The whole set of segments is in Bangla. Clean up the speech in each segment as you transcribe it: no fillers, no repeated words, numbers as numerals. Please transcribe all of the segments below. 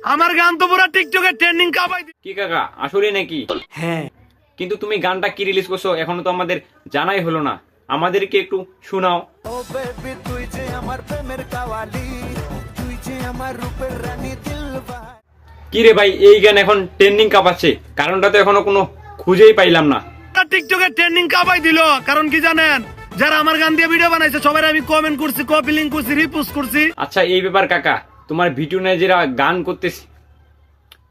আমার গান তো পুরো টিকটকে ট্রেন্ডিং কাপাই কি কাকা আসলে নাকি? হ্যাঁ কিন্তু তুমি গানটা কি রিলিজ করছো এখনো তো আমাদের জানাই হলো না, আমাদেরকে একটু শোনাও। ও বেবি তুই যে আমার প্রেমের কাওয়ালি, তুই যে আমার রূপের রানী দিলবাহার। কি রে ভাই, এই গান এখন ট্রেন্ডিং কাঁপাচ্ছে, কারণটা তো এখনো কোনো খুঁজেই পাইলাম না। টিকটকে ট্রেন্ডিং কাপাই দিল। কারণ কি জানেন, যারা আমার গান দিয়ে ভিডিও বানাইছে সবাই আমি কমেন্ট করছি, কপি লিংক করছি, রিপোস্ট করছি। আচ্ছা এই ব্যাপার কাকা, তোমার ভিডিও নিয়ে যারা গান করতেছে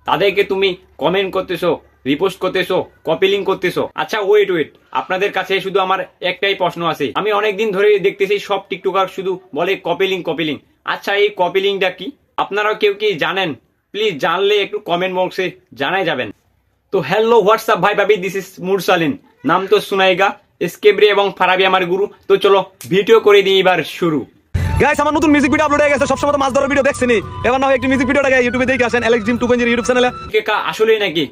তাদেরকে তুমি কমেন্ট করতেছো, রিপোস্ট করতেছো, কপি লিংক করতেছো। আচ্ছা ওয়েট, আপনাদের কাছে শুধু আমার একটাই প্রশ্ন আছে। আমি অনেকদিন ধরে দেখতেছি সব টিকটকার শুধু বলে কপি লিংক। আচ্ছা এই কপি লিংকটা কি? আপনারাও কেউ কি জানেন? প্লিজ জানলে একটু কমেন্ট বক্সে জানাই যাবেন। তো হ্যালো হোয়াটসঅ্যাপ ভাই ভাবি, দিস ইজ মুরসালিন, নাম তো সুনাইগা, স্কেবরি এবং ফারাবি আমার গুরু। তো চলো ভিডিও করে দিই এবার শুরু। গাইস আমার নতুন মিউজিক ভিডিও আপলোড হয়ে গেছে। সবসময় তো মাছ ধরার ভিডিও দেখছেনি, এবার না হয় একটু মিউজিক ভিডিওটা ইউটিউবে দেখে আসেন, অ্যালেক্স জিম 2.0 ইউটিউব চ্যানেলে। কাকা আসলেই নাকি?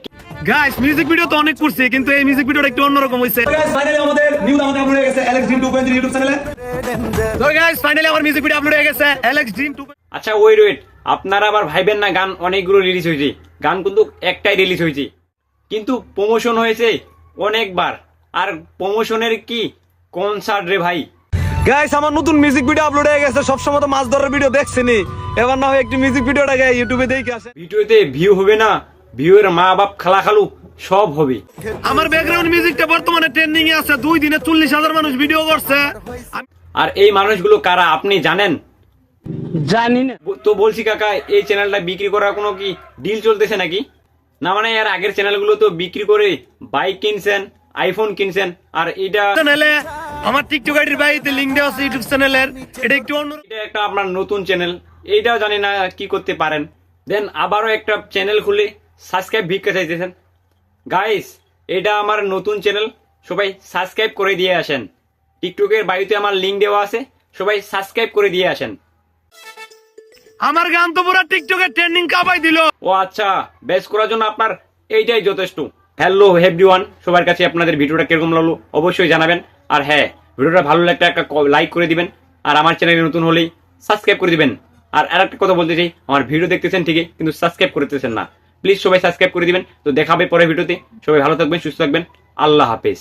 গাইস মিউজিক ভিডিও তো অনেক করছি, কিন্তু এই মিউজিক ভিডিওটা একটু অন্যরকম হইছে। গাইস ফাইনালি আমাদের নিউ আপলোড হয়ে গেছে অ্যালেক্স জিম 2.0 ইউটিউব চ্যানেলে। তো গাইস ফাইনালি আমার মিউজিক ভিডিও আপলোড হয়ে গেছে অ্যালেক্স ড্রিম 2। আচ্ছা ওয়েট, আপনারা আবার ভাইবেন না গান অনেকগুলো রিলিজ হয়েছে, গান কিন্তু একটাই রিলিজ হয়েছে, কিন্তু প্রমোশন হয়েছে অনেকবার। আর প্রমোশনের কি কনসার্ট রে ভাই। গাইস আমার নতুন মিউজিক ভিডিও আপলোড হয়ে গেছে। সবসময় তো মাছ ধরার ভিডিও দেখছেনি, এবার না হয় একটু মিউজিক ভিডিওটা ইউটিউবে দেখে আসেন। ভিডিওতে ভিউ হবে না, ভিউ এর মা বাপ খালা খালু সব হবে। আমার ব্যাকগ্রাউন্ড মিউজিকটা বর্তমানে ট্রেন্ডিং এ আছে, 2 দিনে 40,000 মানুষ ভিডিও করছে। আর এই মানুষগুলো কারা আপনি জানেন? জানি না। তো বলছি কাকা, এই চ্যানেলটা বিক্রি করার কোনো কি ডিল চলতেছে নাকি? না মানে এর আগের চ্যানেলগুলো তো বিক্রি করে বাইক কিনছেন, আইফোন কিনছেন, আর এটা চ্যানেলে আমার টিকটক আইডির বাইতে লিংক দেওয়া আছে ইউটিউব চ্যানেলের। এটা একটু অন্য, এটা একটা আপনার নতুন চ্যানেল, এইটাও জানি না কি করতে পারেন। দেন আবারও একটা চ্যানেল খুলে সাবস্ক্রাইব ভিক্ষা চাইতেছেন। গাইস এটা আমার নতুন চ্যানেল, সবাই সাবস্ক্রাইব করে দিয়ে আসেন। টিকটকের বায়ুতে আমার লিংক দেওয়া আছে, সবাই সাবস্ক্রাইব করে দিয়ে আসেন। আমার গান তো পুরো টিকটকে ট্রেন্ডিং কাপাই দিল। ও আচ্ছা, বেশ করার জন্য আপনার এইটাই যথেষ্ট। হ্যালো এভরিওয়ান, সবার কাছে আপনাদের ভিডিওটা কিরকম লাগলো অবশ্যই জানাবেন। আর হ্যাঁ, ভিডিওটা ভালো লাগলে একটা লাইক করে দিবেন, আর আমার চ্যানেলে নতুন হলেই সাবস্ক্রাইব করে দিবেন। আর আরেকটা কথা বলতে চাই, আমার ভিডিও দেখতেছেন ঠিকই, কিন্তু সাবস্ক্রাইব করতেছেন না। প্লিজ সবাই সাবস্ক্রাইব করে দিবেন। তো দেখাবে পরে ভিডিওতে। সবাই ভালো থাকবেন, সুস্থ থাকবেন, আল্লাহ হাফেজ।